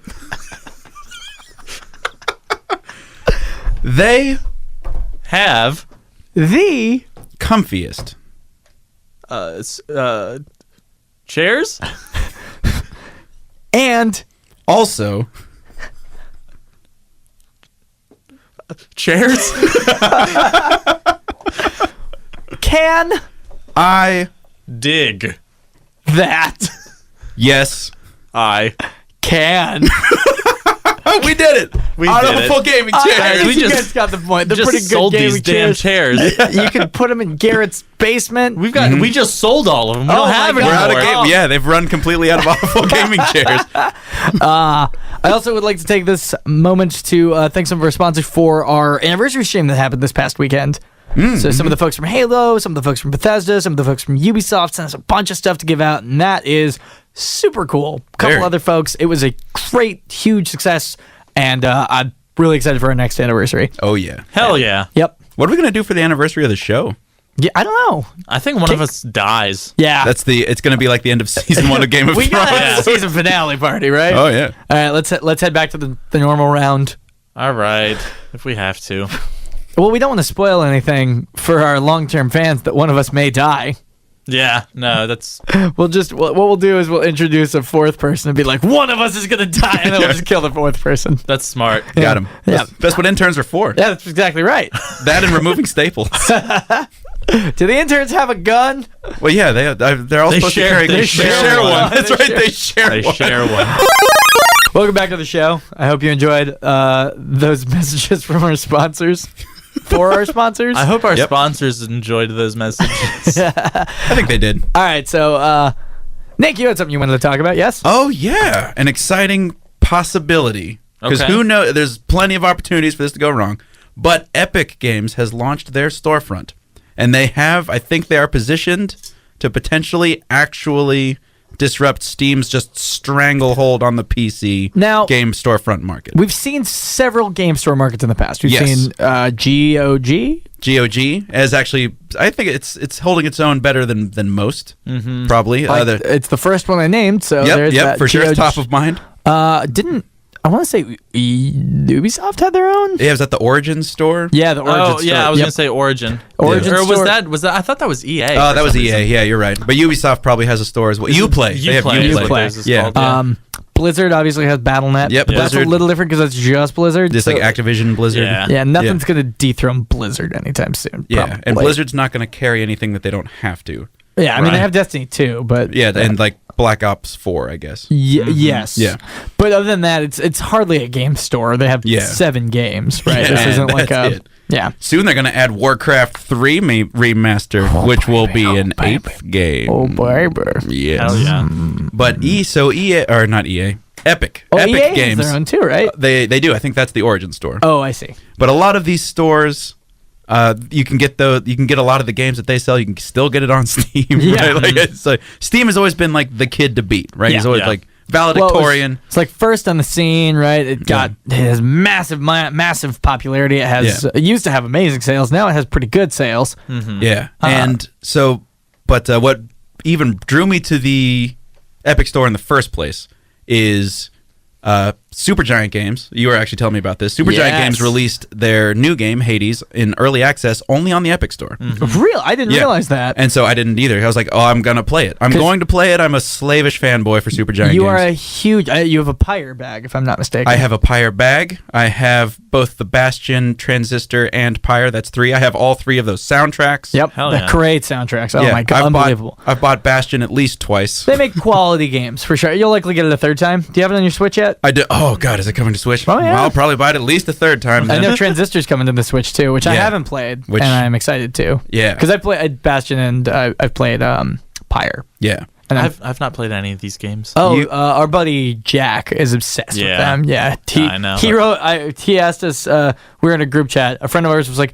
They Have The comfiest. Chairs? and Also Chairs? can I Dig. that yes I can. We did it. We Out did of a it. full gaming I chair. think We you just- guys got the point. They're just pretty good sold gaming these damn chairs. You could put them in Garrett's basement. We just sold all of them. We Oh don't my have God. any We're out of more. game. Yeah, they've run completely out of all gaming chairs. I also would like to take this moment to thank some of our sponsors for our anniversary stream that happened this past weekend. So some of the folks from Halo, some of the folks from Bethesda, some of the folks from Ubisoft sent us a bunch of stuff to give out, and that is super cool. A couple Very. other folks. It was a great, huge success, and I'm really excited for our next anniversary. Oh, yeah. Hell yeah. Yep. What are we going to do for the anniversary of the show? Yeah, I don't know. I think one of us dies. Yeah. It's going to be like the end of season 1 of Game of we Thrones. got a season finale party, right? Oh, yeah. All right, let's head back to the normal round. All right, if we have to. Well, we don't want to spoil anything for our long-term fans that one of us may die. Yeah, no, that's What we'll do is we'll introduce a fourth person and be like, one of us is gonna die, and then we'll just kill the fourth person. smart. Got him. Yeah. That's what interns are for. Yeah, that's exactly right. That and removing staples. Do the interns have a gun? Well, yeah, they're all They supposed share- to carry. they share one. That's They right. share- They share They one. share one. Welcome back to the show. I hope you enjoyed those messages from our sponsors. For our sponsors. I hope our Yep. sponsors enjoyed those messages. I think they did. All right, so Nick, you had something you wanted to talk about, yes? Oh yeah, an exciting possibility. Because Okay. who knows? There's plenty of opportunities for this to go wrong. But Epic Games has launched their storefront, and they have. I think they are positioned to potentially actually disrupt Steam's just stranglehold on the PC Now- game storefront market. We've seen several game store markets in the past. We've Yes. seen GOG. GOG as actually, I think it's holding its own better than most. Probably. It's the first one I named, so there's Yep, that. for sure. It's GOG. top of mind. Didn't I want to say Ubisoft had their own? Yeah, was that the Origin store? Yeah, the Origin Oh store. yeah, I was Yep. gonna say Origin. Origin or was store. that? I thought that was EA. Oh, for that was some EA. reason. Yeah, you're right. But Ubisoft probably has a store as well. Uplay. They have Uplay. is Uplay. what theirs is Yeah. called, yeah. Blizzard obviously has BattleNet. Yep, but that's a Blizzard. little different because that's just Blizzard. Just so- like Activision, Blizzard. Yeah. Yeah, nothing's gonna dethrone Blizzard anytime soon. Yeah, probably. and Blizzard's not going to carry anything that they don't have to. Yeah, I mean Right. they have Destiny too, but Yeah, and like Black Ops 4, I guess. yes, Yeah. But other than that, it's hardly a game store. They have Yeah. 7 games, right? Yeah, This isn't like that's a it. yeah. Soon they're going to add Warcraft 3 remaster, which will be an 8th game. Oh baby. Yes. Hell yeah. But EA, or not EA, Epic. Oh, Epic EA Games. has their own too, right? They do. I think that's the Origin store. Oh, I see. But a lot of these stores, you can get a lot of the games that they sell. You can still get it on Steam. Yeah. Right? Like it's like, Steam has always been like the kid to beat, right? Yeah. He's always Yeah. like Well, valedictorian. it's like first on the scene, right? It has massive popularity. It has it used to have amazing sales. Now it has pretty good sales. Yeah, and so, but what even drew me to the Epic Store in the first place is Supergiant Games. You were actually telling me about this. Supergiant Yes. Games released their new game, Hades, in early access only on the Epic Store. Real? I didn't Yeah. realize that. And so I didn't either. I was like, oh, I'm going to play it. I'm going to play it. I'm a slavish fanboy for Supergiant You Games. are a huge. You have a Pyre bag, if I'm not mistaken. I have a Pyre bag. I have both the Bastion, Transistor, and Pyre. That's 3. I have all 3 of those soundtracks. Yep. Hell the yeah. great soundtracks. Oh my god, unbelievable. I've bought Bastion at least twice. They make quality games for sure. You'll likely get it a third time. Do you have it on your Switch yet? I do. Oh God, is it coming to Switch? Oh, yeah. Well, I'll probably buy it at least a third time. I Then. know Transistor's coming to the Switch too, which I Yeah. haven't played, Which- and I'm excited to. Yeah. Because I played Bastion and I've played Pyre. Yeah. And I've not played any of these games. our buddy Jack is obsessed with Yeah. them. Yeah, I know. He asked us. We were in a group chat. A friend of ours was like,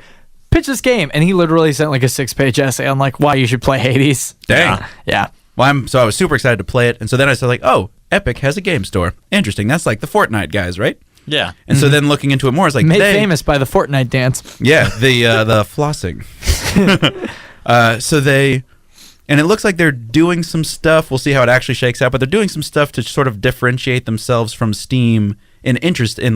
"Pitch this game," and he literally sent like a 6-page essay on like why you should play Hades. Dang. Yeah. Well, I was super excited to play it, and so then I said like, oh, Epic has a game store. Interesting. That's like the Fortnite guys, right? Yeah. And so then looking into it more, I was like, Made famous by the Fortnite dance. Yeah, the flossing. And it looks like they're doing some stuff. We'll see how it actually shakes out, but they're doing some stuff to sort of differentiate themselves from Steam in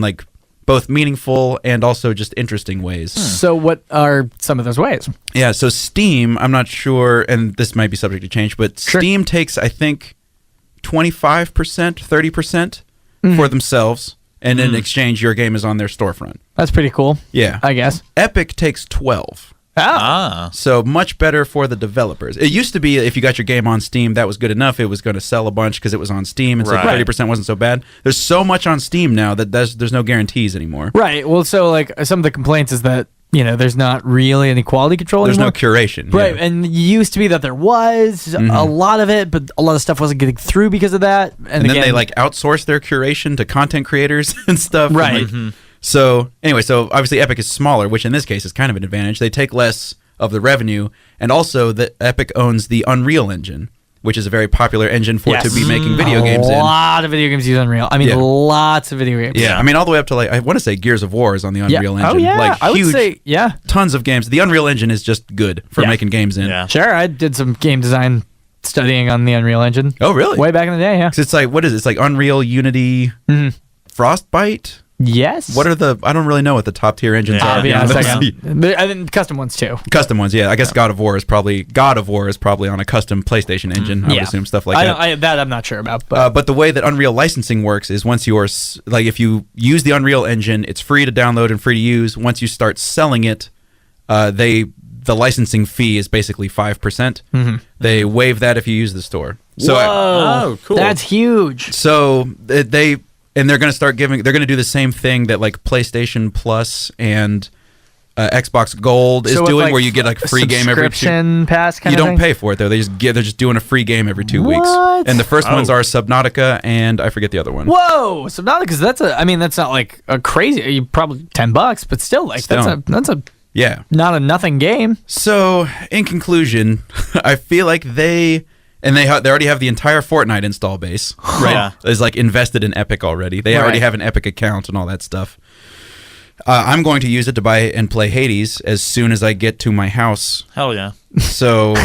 like both meaningful and also just interesting ways. So what are some of those ways? Yeah, so Steam, I'm not sure, and this might be subject to change, but Sure. Steam takes, I think, 25%, 30% for themselves, and in exchange, your game is on their storefront. That's pretty cool. Yeah. I guess. Epic takes 12. So much better for the developers. It used to be if you got your game on Steam, that was good enough. It was going to sell a bunch because it was on Steam, and so 30% wasn't so bad. There's so much on Steam now that there's no guarantees anymore. Right. Well, so like some of the complaints is that there's not really any quality control anymore. There's no curation. Right. And it used to be that there was a lot of it, but a lot of stuff wasn't getting through because of that. And then they like outsource their curation to content creators and stuff. Right. And, like, so anyway, so obviously Epic is smaller, which in this case is kind of an advantage. They take less of the revenue, and also that Epic owns the Unreal Engine, which is a very popular engine to be making video games in. A lot of video games use Unreal. I mean, lots of video games. Yeah, I mean, all the way up to like I want to say Gears of War is on the Unreal Engine. Oh yeah, like I would huge, say tons of games. The Unreal Engine is just good for making games in. Yeah. Sure, I did some game design studying on the Unreal Engine. Oh really? Way back in the day, yeah. 'Cause it's like what is it? It's like Unreal, Unity, Frostbite. Yes. What are I don't really know what the top tier engines are. I think custom ones too. Custom ones, yeah. I guess God of War is probably on a custom PlayStation engine. I would assume stuff like that. That I'm not sure about. But the way that Unreal licensing works is once if you use the Unreal Engine, it's free to download and free to use. Once you start selling it, the licensing fee is basically 5%. They waive that if you use the store. So whoa, cool. That's huge. So they're going to do the same thing that like PlayStation Plus and Xbox Gold is doing, like where you get like a free game every subscription pass kind you of don't thing? pay for it though. They're just doing a free game every 2 weeks. And the first ones are Subnautica and I forget the other one. Whoa, Subnautica, that's not like a crazy, probably $10, but still like that's a not a nothing game. So, in conclusion, I feel like they already have the entire Fortnite install base, right? Yeah. Is like invested in Epic already. They already have an Epic account and all that stuff. I'm going to use it to buy and play Hades as soon as I get to my house. Hell yeah. So,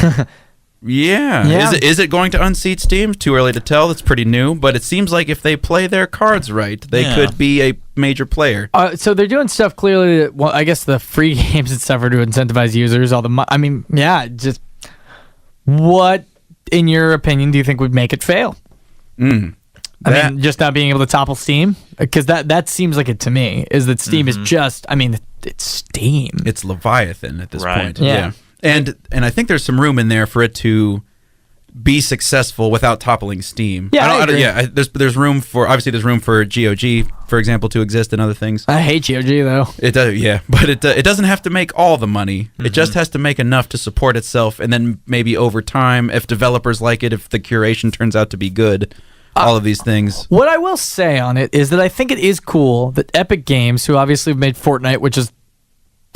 yeah. Is it going to unseat Steam? Too early to tell. It's pretty new, but it seems like if they play their cards right, they could be a major player. So they're doing stuff clearly. Well, I guess the free games and stuff are to incentivize users. Just what, in your opinion, do you think would make it fail? Just not being able to topple Steam? Because that seems like it to me, is that Steam is just, it's Steam. It's Leviathan at this point. Yeah. And I think there's some room in there for it to be successful without toppling Steam. There's room for GOG, for example, to exist and other things. I hate GOG though. It does, but it doesn't have to make all the money. It just has to make enough to support itself, and then maybe over time, if developers like it, if the curation turns out to be good, all of these things. What I will say on it is that I think it is cool that Epic Games, who obviously have made Fortnite, which is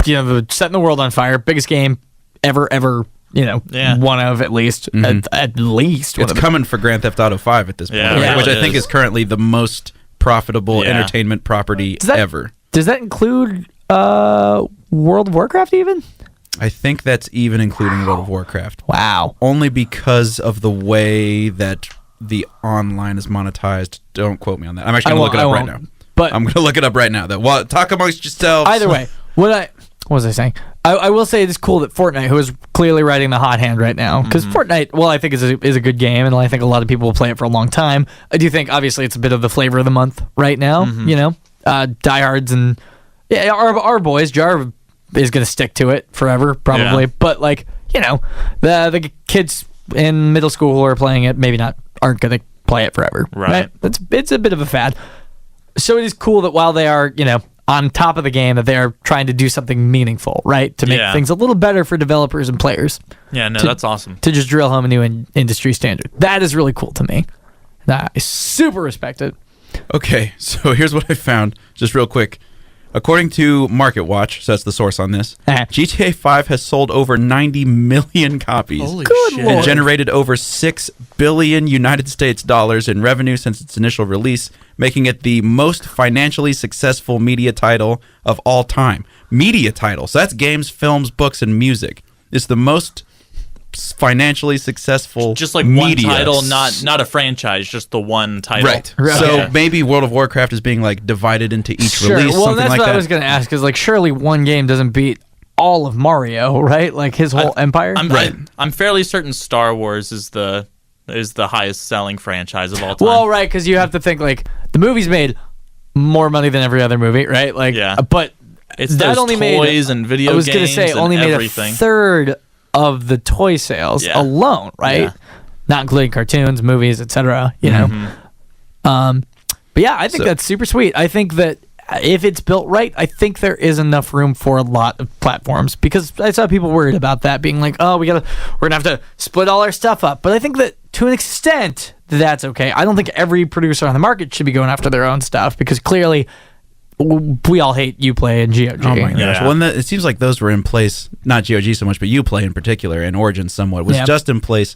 setting the world on fire, biggest game ever, one of at least, at least. It's coming for Grand Theft Auto 5 at this point, right? Which I think is currently the most profitable entertainment property ever. Does that include World of Warcraft even? I think that's even including World of Warcraft. Wow. Only because of the way that the online is monetized. Don't quote me on that. I'm actually going to look it up right now. But I'm going to look it up right now. Talk amongst yourselves. Either way, what was I saying? I will say it is cool that Fortnite, who is clearly riding the hot hand right now, because Fortnite, I think is a good game, and I think a lot of people will play it for a long time. I do think, obviously, it's a bit of the flavor of the month right now, diehards and our boys, Jar is going to stick to it forever, probably. Yeah. But, the kids in middle school who are playing it aren't going to play it forever. Right? It's a bit of a fad. So it is cool that while they are, on top of the game, that they're trying to do something meaningful, right? To make things a little better for developers and players. Yeah, that's awesome. To just drill home a new industry standard. That is really cool to me. I super respect it. Okay, so here's what I found, just real quick. According to MarketWatch, so that's the source on this, GTA 5 has sold over 90 million copies. Holy shit. And generated over $6 billion United States dollars in revenue since its initial release, making it the most financially successful media title of all time. Media title, so that's games, films, books, and music. It's the most financially successful just like media. One title, not a franchise, just the one title. Right. So maybe World of Warcraft is being divided into each release. Well, something that's like what that. I was going to ask, because surely one game doesn't beat all of Mario, right? Like his whole empire. I'm fairly certain Star Wars is the highest selling franchise of all time. Well, right, because you have to think the movie's made more money than every other movie, right? But It's that those only toys and video games. I was gonna say only made everything. a third of the toy sales alone, right? Yeah. Not including cartoons, movies, etc. You know. But yeah, I think that's super sweet. I think that if it's built right, I think there is enough room for a lot of platforms, because I saw people worried about that being like, oh, we're gonna have to split all our stuff up. But I think that to an extent that's okay. I don't think every producer on the market should be going after their own stuff, because clearly we all hate Uplay and GOG. Oh my gosh. Well, it seems like those were in place, not GOG so much, but Uplay in particular, and Origin somewhat, was just in place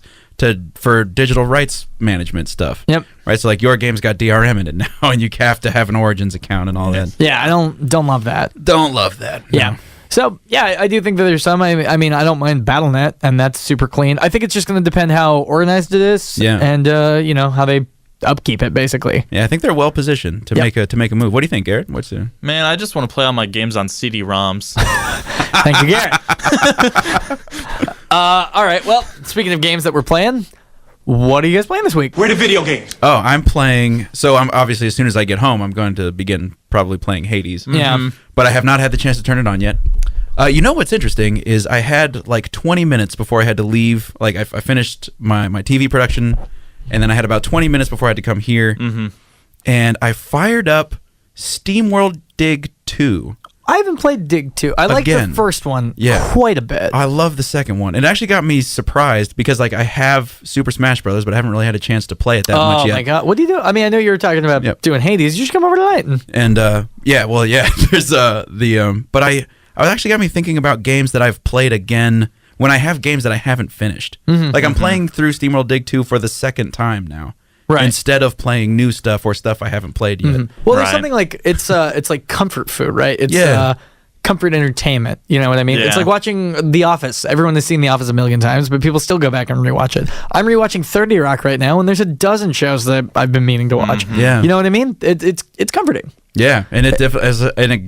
for digital rights management stuff. Yep. Right. So like your game's got DRM in it now, and you have to have an Origins account and all that. Yeah, I don't love that. Don't love that. Yeah. No. So yeah, I do think that there's some. I mean, I don't mind BattleNet, and that's super clean. I think it's just going to depend how organized it is, and how they upkeep it, basically. Yeah, I think they're well positioned to make a move. What do you think, Garrett? What's the... Man, I just want to play all my games on CD-ROMs. Thank you, Garrett. All right. Well, speaking of games that we're playing, what are you guys playing this week? We're the video games. Oh, I'm playing. So I'm obviously, as soon as I get home, I'm going to begin probably playing Hades. Yeah. But I have not had the chance to turn it on yet. You know what's interesting is I had like 20 minutes before I had to leave. Like I finished my TV production, and then I had about 20 minutes before I had to come here. And I fired up SteamWorld Dig 2. I haven't played Dig 2. I like the first one quite a bit. I love the second one. It actually got me surprised because like I have Super Smash Brothers, but I haven't really had a chance to play it that much yet. Oh my god. What do you do? I mean, I know you were talking about doing Hades. You just come over tonight. And there's but I actually got me thinking about games that I've played again when I have games that I haven't finished. Like I'm playing through SteamWorld Dig 2 for the second time now. Right. Instead of playing new stuff or stuff I haven't played yet. Well, there's something like it's like comfort food, right? It's comfort entertainment. You know what I mean? Yeah. It's like watching The Office. Everyone has seen The Office a million times, but people still go back and rewatch it. I'm rewatching 30 Rock right now, and there's a dozen shows that I've been meaning to watch. Yeah. You know what I mean? It's comforting. Yeah, and it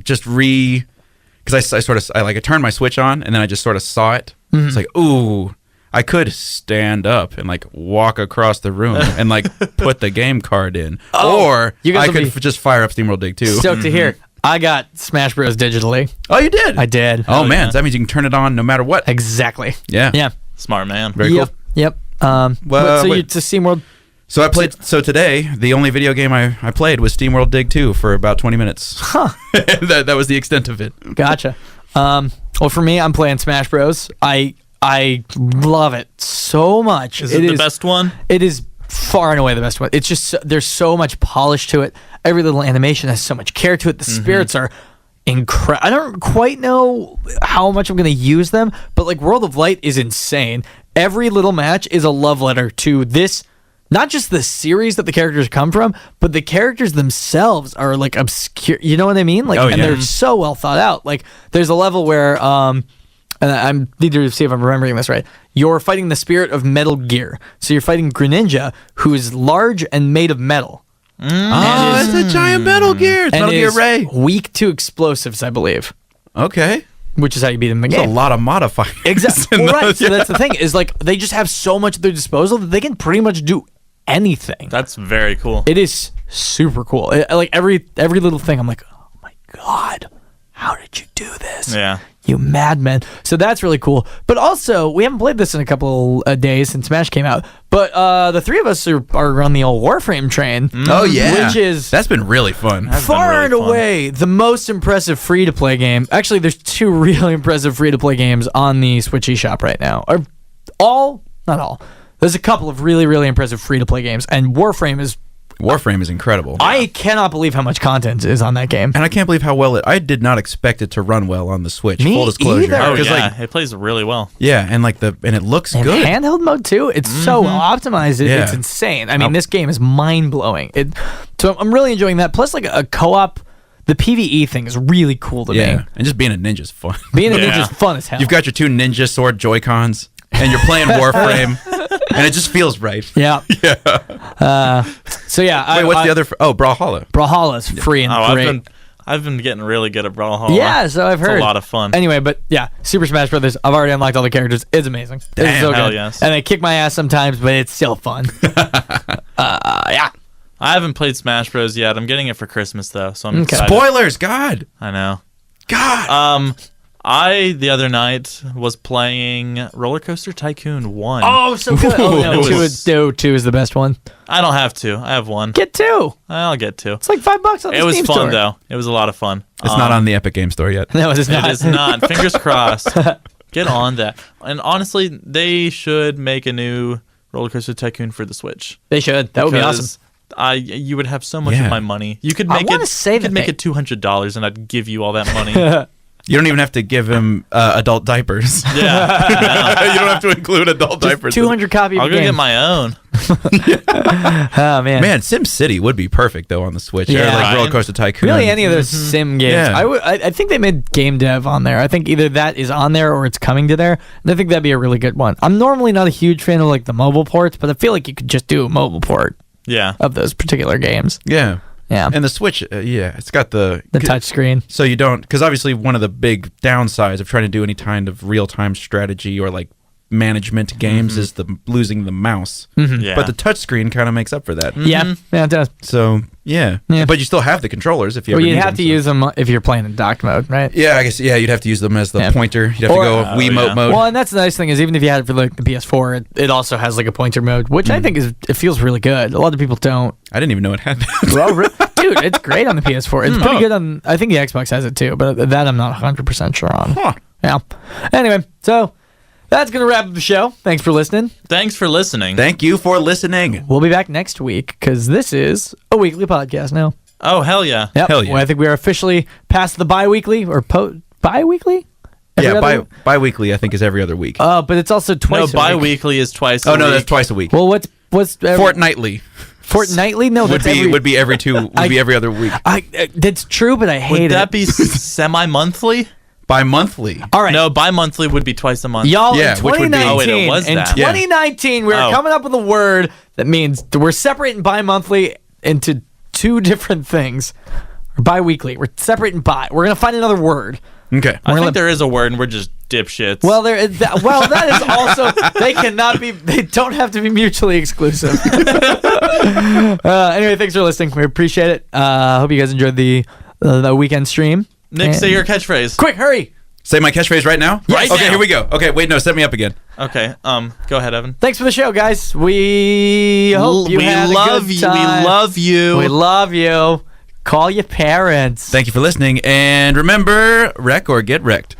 just because I turned my Switch on and then I just sort of saw it. It's like, ooh, I could stand up and like walk across the room and like put the game card in, or I could just fire up SteamWorld Dig 2. Stoked to hear. I got Smash Bros. Digitally. Oh, you did? I did. Oh man, so that means you can turn it on no matter what. Exactly. Yeah. Yeah. Smart man. Very cool. Yep. To SteamWorld. So I played. So today, the only video game I played was SteamWorld Dig 2 for about 20 minutes. Huh. that was the extent of it. Gotcha. Well, for me, I'm playing Smash Bros. I love it so much. Is it the best one? It is far and away the best one. It's just there's so much polish to it. Every little animation has so much care to it. The spirits are incredible. I don't quite know how much I'm going to use them, but like World of Light is insane. Every little match is a love letter to this. Not just the series that the characters come from, but the characters themselves are like obscure. You know what I mean? Like, and they're so well thought out. Like, there's a level where, and I need to see if I'm remembering this right. You're fighting the spirit of Metal Gear. So you're fighting Greninja, who is large and made of metal. It's a giant Metal Gear. It's Metal Gear Ray. Weak to explosives, I believe. Okay. Which is how you beat him in the game. There's a lot of modifiers. Exactly. Well, right. So that's the thing, is like they just have so much at their disposal that they can pretty much do anything. That's very cool. It is super cool. Like every little thing, I'm like, oh my god, how did you do this? Yeah. You madman. So that's really cool. But also, we haven't played this in a couple of days since Smash came out. But the three of us are on the old Warframe train. Oh yeah, that's been really fun. Far and away the most impressive free-to-play game. Actually, there's two really impressive free-to-play games on the Switch eShop right now. Not all. There's a couple of really, really impressive free-to-play games, and Warframe is incredible. I cannot believe how much content is on that game. And I can't believe how well I did not expect it to run well on the Switch. Me full disclosure. either. Oh yeah, it plays really well. Yeah, and it looks good. Handheld mode too. It's so well optimized. It's insane. I mean, this game is mind-blowing. So I'm really enjoying that. Plus, like a co-op, the PvE thing is really cool to me. And just being a ninja's fun. Being a ninja's fun as hell. You've got your two ninja sword Joy-Cons, and you're playing Warframe. And it just feels right. Yeah. So yeah. Wait, what's the other? Brawlhalla. Brawlhalla's free and great. I've been getting really good at Brawlhalla. Yeah, so I've heard. It's a lot of fun. Anyway, but yeah, Super Smash Brothers. I've already unlocked all the characters. It's amazing. It's so hell good. yes. And they kick my ass sometimes, but it's still fun. Yeah. I haven't played Smash Bros yet. I'm getting it for Christmas though, so I'm excited. Spoilers, God. I know. God. I, the other night, was playing Roller Coaster Tycoon 1. Oh, so good. Oh, no, It was- two is the best one. I don't have to. I have one. Get two. I'll get two. It's like $5 on the It was Steam fun, store. though. It was a lot of fun. It's not on the Epic Game Store yet. No, it's not. It is not. Fingers crossed. Get on that. And honestly, they should make a new Roller Coaster Tycoon for the Switch. They should. That would be awesome. You would have so much Yeah. of my money. You could I make wanna it. say You that could make they- it $200, and I'd give you all that money. You don't even have to give him adult diapers. Yeah, You don't have to include adult diapers. 200 copy of I'll the go game. get my own. Oh, man. Man, Sim City would be perfect though on the Switch. Yeah. Or like Right. Roller Coaster Tycoon. Really, any of those sim games. Yeah. I think they made game dev on there. I think either that is on there or it's coming to there. And I think that'd be a really good one. I'm normally not a huge fan of like the mobile ports, but I feel like you could just do a mobile port Yeah. of those particular games. Yeah. Yeah. And the Switch, it's got the touch screen. So you don't, because obviously one of the big downsides of trying to do any kind of real-time strategy or like management games is the losing the mouse. Yeah. But the touchscreen kind of makes up for that. Yeah, it does. So yeah. But you still have the controllers if you Well, ever you'd need have to them, so- use them if you're playing in dock mode, right? Yeah, I guess. Yeah, you'd have to use them as the Yeah. pointer. You'd have Or- to go Wiimote yeah. mode. Well, and that's the nice thing is even if you had it for like the PS4, it also has like a pointer mode, which I think it feels really good. A lot of people don't. I didn't even know it had that. Well, dude, it's great on the PS4. It's pretty good on. I think the Xbox has it too, but that I'm not 100% sure on. Huh. Yeah. Anyway, so that's gonna wrap up the show. Thanks for listening. Thanks for listening. Thank you for listening. We'll be back next week because this is a weekly podcast now. Oh, hell yeah. Yep. Hell yeah. Well, I think we are officially past the bi-weekly or bi-weekly. Yeah, bi-weekly I think is every other week. But it's also No, twice. a week. bi-weekly is twice a oh week. no, that's twice a week. Well, what's Fortnightly fortnightly? No, would that's every. be every every other week. That's true, but I hate Would that it. be semi-monthly? Bi-monthly. All right. No, bi-monthly would be twice a month. Y'all, Yeah, in which would be- 2019, Oh, wait, it was in that. 2019, we're Oh. coming up with a word that means we're separating bi-monthly into two different things. Or bi-weekly. We're separating bi. We're going to find another word. Okay. I think there is a word, and we're just dipshits. Well, that is also, they don't have to be mutually exclusive. Anyway, thanks for listening. We appreciate it. Hope you guys enjoyed the weekend stream. Nick, say your catchphrase. Quick, hurry. Say my catchphrase right now? Right Okay, now. here we go. Okay, wait, no, set me up again. Okay, go ahead, Evan. Thanks for the show, guys. We hope you had a love good you. time. We love you. We love you. Call your parents. Thank you for listening, and remember, wreck or get wrecked.